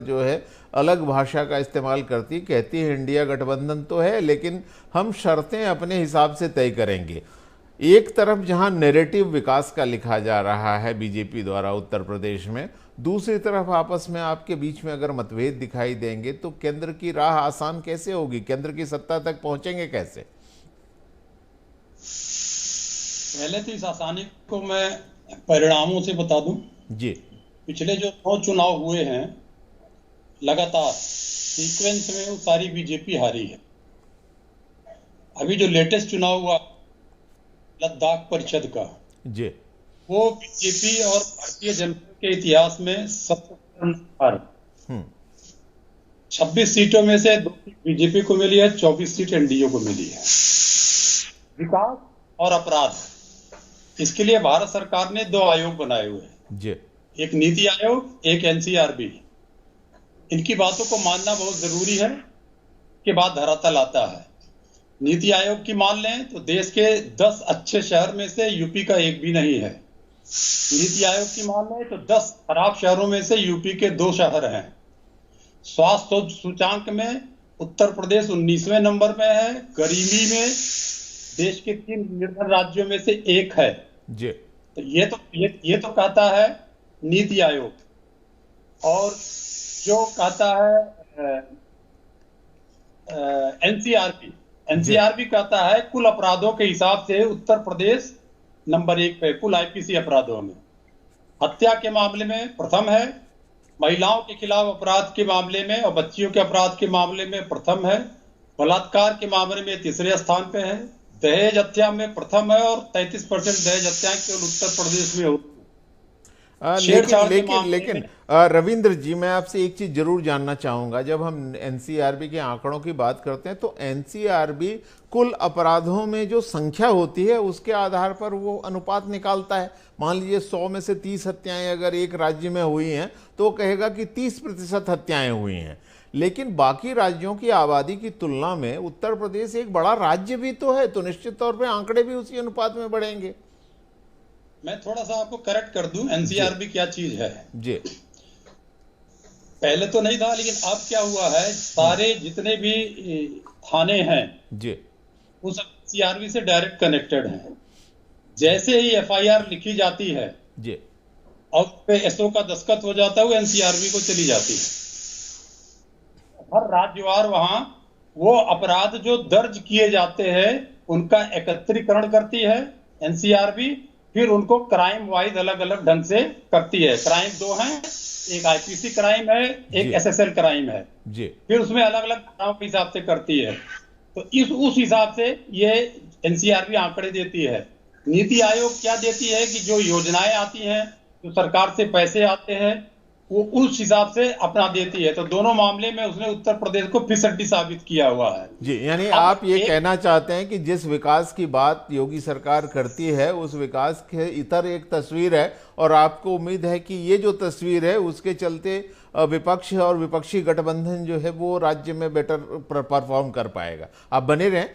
जो है अलग भाषा का इस्तेमाल करती, कहती है इंडिया गठबंधन तो है लेकिन हम शर्तें अपने हिसाब से तय करेंगे। एक तरफ जहां नैरेटिव विकास का लिखा जा रहा है बीजेपी द्वारा उत्तर प्रदेश में, दूसरी तरफ आपस में आपके बीच में अगर मतभेद दिखाई देंगे तो केंद्र की राह आसान कैसे होगी? केंद्र की सत्ता तक पहुंचेंगे कैसे? पहले तो इस आसानी को मैं परिणामों से बता दूं। जी पिछले जो 9 चुनाव हुए हैं लगातार सीक्वेंस में, वो सारी बीजेपी हारी है। अभी जो लेटेस्ट चुनाव हुआ लद्दाख परिषद का, जी वो बीजेपी और भारतीय जनता के इतिहास में सबसे हार। 26 सीटों में से 2 सीट बीजेपी को मिली है, 24 सीट एनडीए को मिली है। विकास और अपराध, इसके लिए भारत सरकार ने 2 आयोग बनाए हुए हैं, जी एक नीति आयोग, एक एनसीआरबी। इनकी बातों को मानना बहुत जरूरी है कि बात धरातल आता है। नीति आयोग की मान लें तो देश के 10 अच्छे शहर में से यूपी का एक भी नहीं है। नीति आयोग की मान लें तो 10 खराब शहरों में से यूपी के 2 शहर हैं। स्वास्थ्य सूचांक में उत्तर प्रदेश 19वें नंबर में है। गरीबी में देश के 3 निर्धन राज्यों में से एक है। जी तो ये तो कहता है नीति आयोग। और जो कहता है एनसीआरबी कहता है कुल अपराधों के हिसाब से उत्तर प्रदेश नंबर 1 पे कुल आईपीसी अपराधों में। हत्या के मामले में प्रथम है, महिलाओं के खिलाफ अपराध के मामले में और बच्चियों के अपराध के मामले में प्रथम है, बलात्कार के मामले में तीसरे स्थान पे है, दहेज हत्या में प्रथम है और 33% दहेज हत्याएं केवल उत्तर प्रदेश में होती है। लेकिन रविंद्र जी, मैं आपसे एक चीज जरूर जानना चाहूंगा। जब हम एनसीआरबी के आंकड़ों की बात करते हैं तो एनसीआरबी कुल अपराधों में जो संख्या होती है उसके आधार पर वो अनुपात निकालता है। मान लीजिए 100 में से 30 हत्याएं अगर एक राज्य में हुई हैं तो वो कहेगा कि 30% हत्याएं हुई हैं। लेकिन बाकी राज्यों की आबादी की तुलना में उत्तर प्रदेश एक बड़ा राज्य भी तो है, तो निश्चित तौर पर आंकड़े भी उसी अनुपात में बढ़ेंगे। मैं थोड़ा सा आपको करेक्ट कर दूं, एनसीआरबी क्या चीज है। जी पहले तो नहीं था, लेकिन अब क्या हुआ है, सारे जितने भी थाने हैं जी वो सब एनसीआरबी से डायरेक्ट कनेक्टेड हैं। जैसे ही एफआईआर लिखी जाती है जी और पे एसओ का दस्तखत हो जाता है, वो एनसीआरबी को चली जाती है। हर राज्यवार वहां वो अपराध जो दर्ज किए जाते हैं उनका एकत्रीकरण करती है एनसीआरबी। फिर उनको क्राइम वाइज अलग अलग ढंग से करती है। क्राइम 2 हैं, एक आईपीसी क्राइम है, एक एसएसएल क्राइम है जी। फिर उसमें अलग अलग धाराओं के हिसाब से करती है। तो उस हिसाब से ये एनसीआरबी आंकड़े देती है। नीति आयोग क्या देती है कि जो योजनाएं आती हैं, जो सरकार से पैसे आते हैं, वो उस हिसाब से अपना देती है। तो दोनों मामले में उसने उत्तर प्रदेश को फिसड्डी साबित किया हुआ है। जी, यानी आप ये कहना चाहते हैं कि जिस विकास की बात योगी सरकार करती है उस विकास के इतर एक तस्वीर है और आपको उम्मीद है कि ये जो तस्वीर है उसके चलते विपक्ष और विपक्षी गठबंधन जो है वो राज्य में बेटर परफॉर्म कर पाएगा। आप बने रहें।